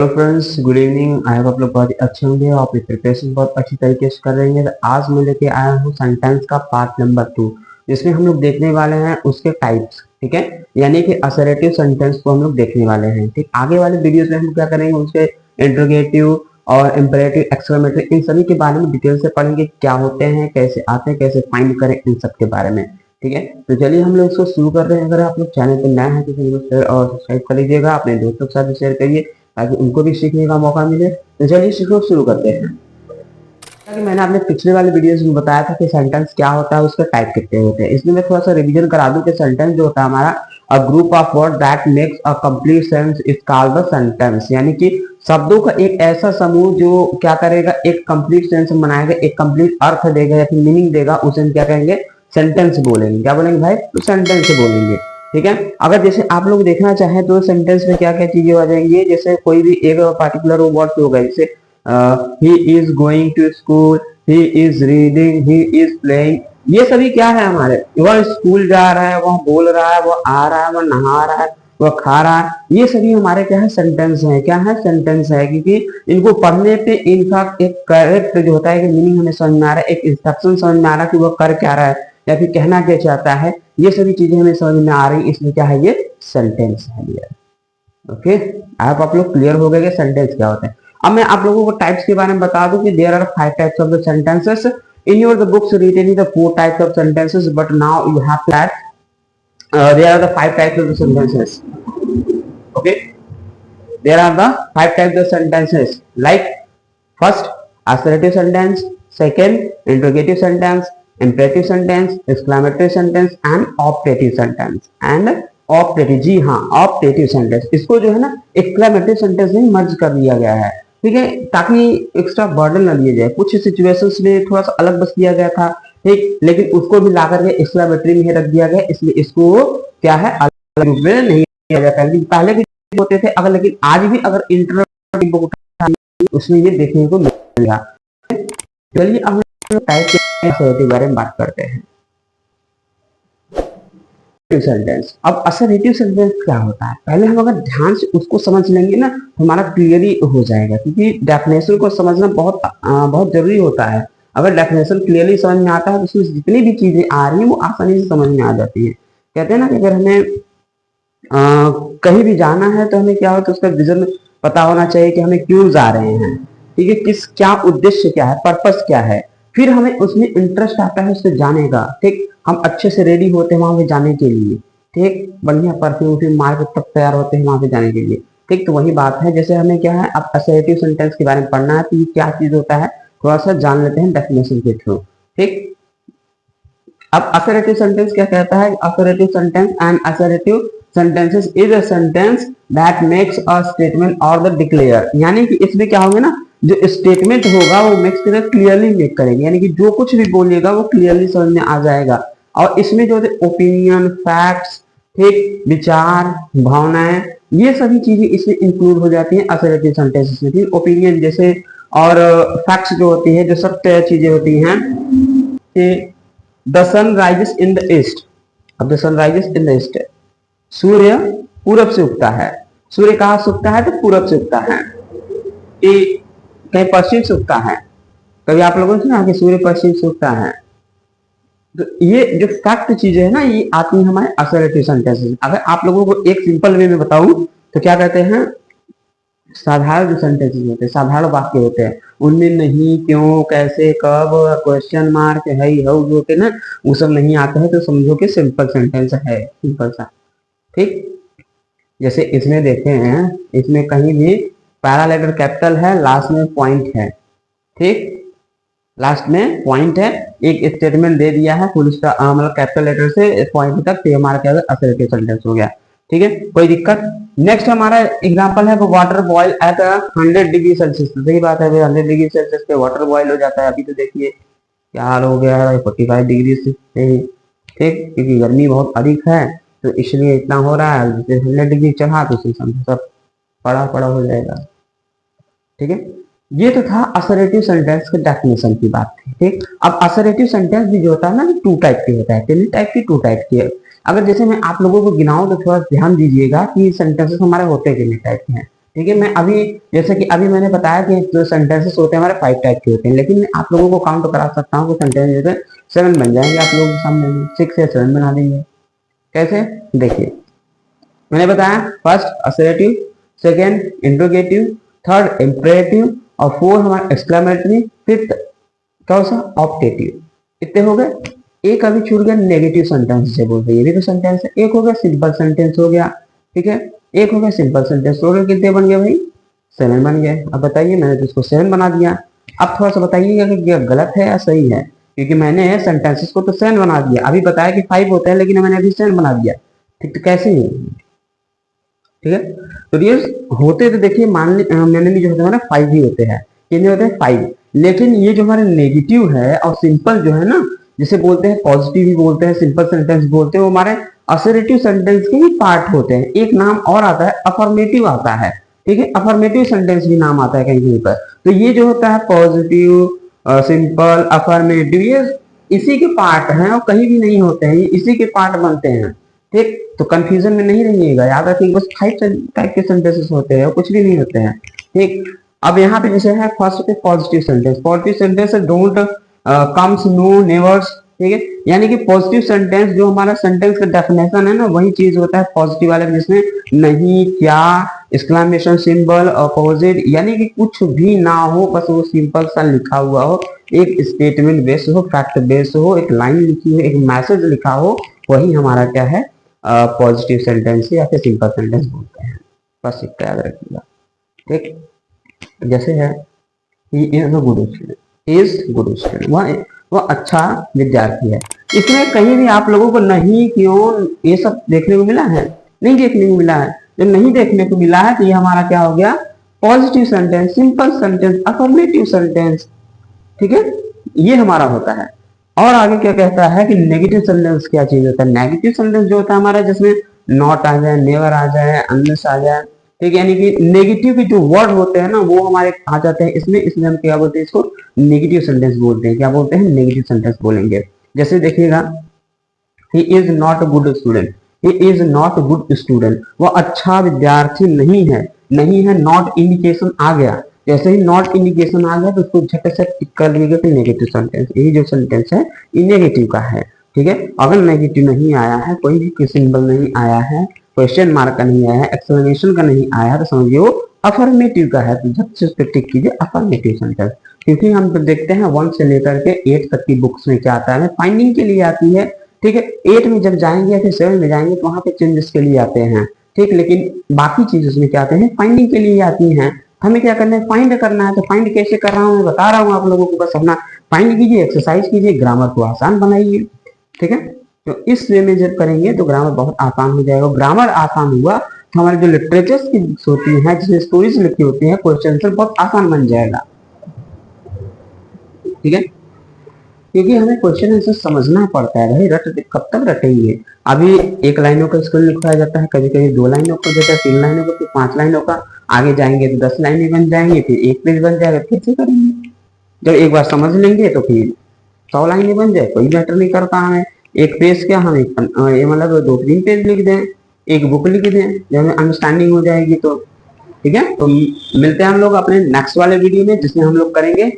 Hello friends, good evening. I hope आप लोग बहुत ही अच्छे होंगे और अपनी प्रिपरेशन बहुत अच्छी तरीके से कर रहे हैं। तो आज मैं लेके आया हूँ सेंटेंस का पार्ट नंबर 2, जिसमें हम लोग देखने वाले हैं उसके टाइप्स। ठीक है, यानी कि असर्टिव सेंटेंस को हम लोग देखने वाले हैं। ठीक, आगे वाले वीडियोस में हम क्या करेंगे, उसके इंट्रोगेटिव और इम्परेटिव, एक्सक्लेमेटरी, इन सभी के बारे में डिटेल से पढ़ेंगे। क्या होते हैं, कैसे आते हैं, कैसे फाइंड करें, इन सब के बारे में। ठीक है, तो चलिए हम लोग इसको शुरू कर रहे हैं। अगर आप लोग चैनल पर नए हैं तो चैनल को शेयर और सब्सक्राइब कर लीजिएगा, अपने दोस्तों के साथ भी शेयर करिए ताकि उनको भी सीखने का मौका मिले। तो चलिए शुरू करते हैं। कि मैंने अपने पिछले वाले वीडियोस में बताया था कि सेंटेंस क्या होता है, उसके टाइप कितने होते हैं। इसमें मैं थोड़ा सा रिवीजन करा दूं कि सेंटेंस जो होता है हमारा, a group of word that makes a complete sense is called the sentence. यानी कि शब्दों का एक ऐसा समूह जो क्या करेगा, एक कंप्लीट सेंस बनाएगा, एक कंप्लीट अर्थ देगा या फिर मीनिंग देगा, उसे हम क्या कहेंगे, सेंटेंस बोलेंगे। क्या बोलेंगे भाई? तो सेंटेंस बोलेंगे। ठीक है, अगर जैसे आप लोग देखना चाहें तो सेंटेंस में क्या क्या चीजें आ जाएंगी। जैसे कोई भी एक पार्टिकुलर वर्ड होगा, जैसे he is going to school, he is reading, he is playing. ये सभी क्या है हमारे, वह स्कूल जा रहा है, वह बोल रहा है, वह आ रहा है, वह नहा रहा है, वह खा रहा है। ये सभी हमारे क्या है, सेंटेंस है। क्या है? सेंटेंस है, क्योंकि इनको पढ़ने पे इनका एक करेक्ट जो होता है कि मीनिंग हमें समझ में आ रहा है, एक इंस्ट्रक्शन समझ में आ रहा है कि वह कर क्या रहा है या फिर कहना क्या चाहता है। ये सभी चीजें हमें समझ में आ रही, इसलिए क्या है, ये सेंटेंस है। ओके, आप लोग क्लियर हो गए कि सेंटेंस क्या होता है। अब मैं आप लोगों को टाइप्स के बारे में बता दूं कि there are 5 types of the sentences in your the books written in the 4 types of sentences, but now you have that there are the 5 types of the sentences. Okay, there are the 5 types of sentences, like first assertive sentence, second interrogative sentence, imperative sentence, exclamatory sentence and optative sentence and optative। जी हाँ, optative sentence, इसको जो है ना exclamative sentence में मर्ज कर दिया गया है। ठीक है, ताकि एक्स्ट्रा बर्डन न लिया जाए। कुछ सिचुएशंस में थोड़ा सा अलग बस दिया गया था, ठीक, लेकिन उसको भी ला करके एक्सक्लेमेटरी में रख दिया गया, इसलिए इसको क्या है, अलग रूप में नहीं किया जाता है। पहले भी होते थे, अगर लेकिन आज भी अगर इंटरव्यू उसमें ये देखने को मिलेगा। चलिए अब हम टाइप के बारे में बात करते हैं। सेंटेंस, अब असर्टिव सेंटेंस क्या होता है, पहले हम अगर ध्यान से उसको समझ लेंगे ना तो हमारा क्लियरली हो जाएगा, क्योंकि डेफिनेशन को समझना बहुत जरूरी होता है। अगर डेफिनेशन क्लियरली समझ में आता है तो उसमें जितनी भी चीजें आ रही है वो आसानी से समझ में आ जाती है। कहते हैं ना कि अगर हमें कहीं भी जाना है तो हमें क्या होता है, उसका विजन पता होना चाहिए कि हमें क्यों जा रहे हैं। ठीक है, किस क्या उद्देश्य क्या है, पर्पस क्या है, फिर हमें उसमें इंटरेस्ट आता है उससे जाने का। ठीक, हम अच्छे से रेडी होते हैं वहां पे जाने के लिए। ठीक, बढ़िया परफ्यूम मार के तब तैयार होते हैं वहां पे जाने के लिए। ठीक, तो वही बात है, जैसे हमें क्या है, अब असर्टिव सेंटेंस के बारे में पढ़ना है तो ये क्या चीज होता है, थोड़ा सा जान लेते हैं डेफिनेशन के थ्रू। ठीक, अब असर्टिव सेंटेंस क्या कहता है, assertive sentence and assertive sentences is a sentence that makes a statement or the declare। यानी कि इसमें क्या होगा ना, जो स्टेटमेंट होगा वो मेक्स करेगा, क्लियरली मेक करेंगे, यानी कि जो कुछ भी बोलिएगा वो क्लियरली समझ में आ जाएगा। और इसमें जो ओपिनियन, फैक्ट्स, ठीक, विचार, भावनाएं, ये सभी चीजें इसमें इंक्लूड हो जाती हैं असर्टिव सेंटेंसेस में। ठीक, ओपिनियन जैसे और फैक्ट्स जो होती है, जो सत्य चीजें होती हैं कि the sun rises in the east. अब the sun rises in the east, सूर्य पूरब से उगता है। सूर्य कहां से उगता है? तो पूरब से उगता है। कि कहीं पश्चिम से उगता है? कभी आप लोगों ने सुना कि सूर्य पश्चिम से उगता है? तो ये जो फैक्ट चीजें है ना, ये आती है हमारे असर्टिव सेंटेंसेस। अगर आप लोगों को एक सिंपल वे में बताऊं तो क्या कहते हैं, साधारण जो सेंटेंसेस होते हैं, साधारण वाक्य होते हैं, उनमें नहीं, क्यों, कैसे, कब, क्वेश्चन मार्क, है, हाउ जो होते हैं ना, वो सब नहीं आते हैं, तो समझो कि सिंपल सेंटेंस है, सिंपल सा। ठीक, जैसे इसमें देखे हैं, इसमें कहीं भी पहला लेटर कैपिटल है, लास्ट में पॉइंट है। ठीक, लास्ट में पॉइंट है, एक स्टेटमेंट दे दिया है फुल स्टॉप, मतलब कैपिटल लेटर से पॉइंट तक, तो हमारा क्या होगा, असर्टिव सेंटेंस हो गया। ठीक है, कोई दिक्कत? नेक्स्ट हमारा एग्जांपल है, water boil at 100 degree Celsius. तो सही बात है, 100 डिग्री सेल्सियस पे वाटर बॉयल हो जाता है। अभी तो देखिए क्या हाल हो गया है, 45 डिग्री से। ठीक, क्योंकि गर्मी बहुत अधिक है तो इसलिए इतना हो रहा है। जैसे 100 डिग्री चढ़ा तो उसी समय सब पड़ा पड़ा हो जाएगा। ठीक है, ये तो था असर्टिव सेंटेंस के डेफिनेशन की बात थी। ठीक, अब असर्टिव सेंटेंस भी जो होता है ना, 2 टाइप के होता है, 3 टाइप की, 2 टाइप की है। अगर जैसे मैं आप लोगों को गिनाऊं तो थोड़ा ध्यान दीजिएगा कि सेंटेंसेस हमारे होते कितने टाइप के हैं। ठीक है। मैं अभी जैसे कि अभी मैंने बताया कि जो सेंटेंसेस होते हैं हमारे 5 टाइप के होते हैं, लेकिन मैं आप लोगों को काउंट करा सकता हूँ कि सेंटेंस जैसे 7 बन जाएंगे आप लोगों के सामने में, 6 या 7 बना देंगे। कैसे, देखिए मैंने बताया first assertive, second interrogative, third imperative और फोर्थ हमारा एक्सक्लेमेटरी, फिफ्थ कौन सा ऑप्टेटिव। इतने हो गए। एक अभी छूट गया नेगेटिव सेंटेंस जिसे बोलते हैं, ये भी तो सेंटेंस है। एक हो गया सिंपल सेंटेंस हो गया, ठीक है, एक हो गया सिंपल सेंटेंस। टोटल कितने बन गए भाई, 7 बन गए। अब बताइए, मैंने तो इसको 7 बना दिया। अब थोड़ा सा बताइएगा कि क्या गलत है या सही है, क्योंकि मैंने सेंटेंसेस को तो 7 बना दिया, अभी बताया कि 5 होता है लेकिन मैंने अभी 7 बना दिया। ठीक, तो कैसे है, ठीक है। तो ये होते तो देखिए मैंने भी जो होते हैं ना 5 ही होते हैं, कितने होते हैं 5। लेकिन ये जो हमारे नेगेटिव है और सिंपल जो है ना, जिसे बोलते हैं पॉजिटिव भी बोलते हैं, सिंपल सेंटेंस बोलते हैं, वो हमारे असर्टिव सेंटेंस के ही पार्ट होते हैं। एक नाम और आता है अफर्मेटिव आता है, ठीक है, अफर्मेटिव सेंटेंस भी नाम आता है कहीं कहीं पर। तो ये जो होता है पॉजिटिव, सिंपल, अफर्मेटिव, ये इसी के पार्ट हैं और कहीं भी नहीं होते हैं, ये इसी के पार्ट बनते हैं। ठीक, तो कंफ्यूजन में नहीं रहिएगा, याद रखिए बस 5 टाइप के सेंटेंसेस होते हैं और कुछ भी नहीं होते हैं। ठीक, अब यहाँ पे जैसे है फर्स्ट पे पॉजिटिव सेंटेंस, पॉजिटिव सेंटेंस है डोंट, कम्स, नो, नेवर्स, ठीक है। यानी कि पॉजिटिव सेंटेंस जो हमारा सेंटेंस का डेफिनेशन है ना, वही चीज होता है पॉजिटिव वाला, जिसमें नहीं, क्या, एक्सक्लेमेशन सिंबल, अपोजिट, यानी कि कुछ भी ना हो, बस वो सिंपल सा लिखा हुआ हो, एक स्टेटमेंट बेस्ड हो, फैक्ट बेस्ड हो, एक लाइन लिखी हो, एक मैसेज लिखा हो, वही हमारा क्या है पॉजिटिव सेंटेंस या फिर सिंपल सेंटेंस बोलते हैं। बस इतना याद रखिएगा। ठीक, जैसे है he is a good student, is good student, वह अच्छा विद्यार्थी है। इसमें कहीं भी आप लोगों को नहीं, क्यों, ये सब देखने को मिला है? नहीं देखने को मिला है। जब नहीं देखने को मिला है तो ये हमारा क्या हो गया, positive sentence, simple sentence, affirmative sentence, ठीक है, ये हमारा होता है। और आगे क्या कहता है कि नेगेटिव सेंटेंस क्या चीज होता है। नेगेटिव सेंटेंस जो होता है हमारा, जिसमें नॉट आ जाए, नेवर आ जाए, अनलेस आ जाए, ठीक, यानी कि नेगेटिव के जो वर्ड होते हैं ना वो हमारे आ जाते हैं इसमें, इसलिए हम क्या बोलते हैं, इसको नेगेटिव सेंटेंस बोलते हैं। क्या बोलते हैं, नेगेटिव सेंटेंस बोलेंगे। जैसे देखिएगा, he is not a good student, he is not a good student, वो अच्छा विद्यार्थी नहीं है। नहीं है, नॉट इंडिकेशन आ गया, जैसे ही नॉट इंडिकेशन आ गया तो उसको झट से टिक कर लीजिएगा कि नेगेटिव सेंटेंस। यही जो सेंटेंस है ये नेगेटिव का है, ठीक है। अगर नेगेटिव नहीं आया है, कोई भी सिंबल नहीं आया है, क्वेश्चन मार्क का नहीं आया है, एक्सप्लेनेशन का नहीं आया है, तो समझिए वो अफर्मेटिव का है, तो झट से उस पर टिक कीजिए अफर्मेटिव सेंटेंस। क्योंकि हम तो देखते हैं 1 से लेकर के 8 तक की बुक्स में क्या आता है, फाइंडिंग के लिए आती है, ठीक है। 8 में जब जाएंगे या फिर 7 में जाएंगे तो वहां पे चेंजेस के लिए आते हैं, ठीक, लेकिन बाकी चीज उसमें क्या आते हैं, फाइंडिंग के लिए आती हैं। हमें क्या करना है, फाइंड करना है। तो फाइंड कैसे कर रहा हूँ मैं बता रहा हूँ आप लोगों को, बस अपना फाइंड कीजिए, एक्सरसाइज कीजिए, ग्रामर को आसान बनाइए, ठीक है। तो इस वे में जब करेंगे तो ग्रामर बहुत आसान हो जाएगा। ग्रामर आसान हुआ तो हमारे जो लिटरेचर की बुक्स होती हैं, जिसमें स्टोरीज लिखी होती हैं, क्वेश्चन आंसर बहुत आसान बन जाएगा, ठीक है। क्योंकि हमें क्वेश्चन आंसर समझना पड़ता है भाई, रट कब तक रटेंगे। अभी 1 लाइनों का स्कूल लिखवाया जाता है, कभी कभी 2 लाइनों का देता है, 3 लाइनों का, फिर 5 लाइनों का। आगे जाएंगे तो 10 लाइनें बन जाएंगे, फिर 1 पेज बन जाएगा, फिर से करेंगे। जब एक बार समझ लेंगे तो फिर 100 लाइनें बन जाए, कोई मैटर नहीं करता हमें। एक पेज क्या, हम मतलब 2-3 पेज लिख दें, एक बुक लिख दें, जब हमें अंडरस्टैंडिंग हो जाएगी तो, ठीक है। तो मिलते हैं हम लोग अपने नेक्स्ट वाले वीडियो में, जिसमें हम लोग करेंगे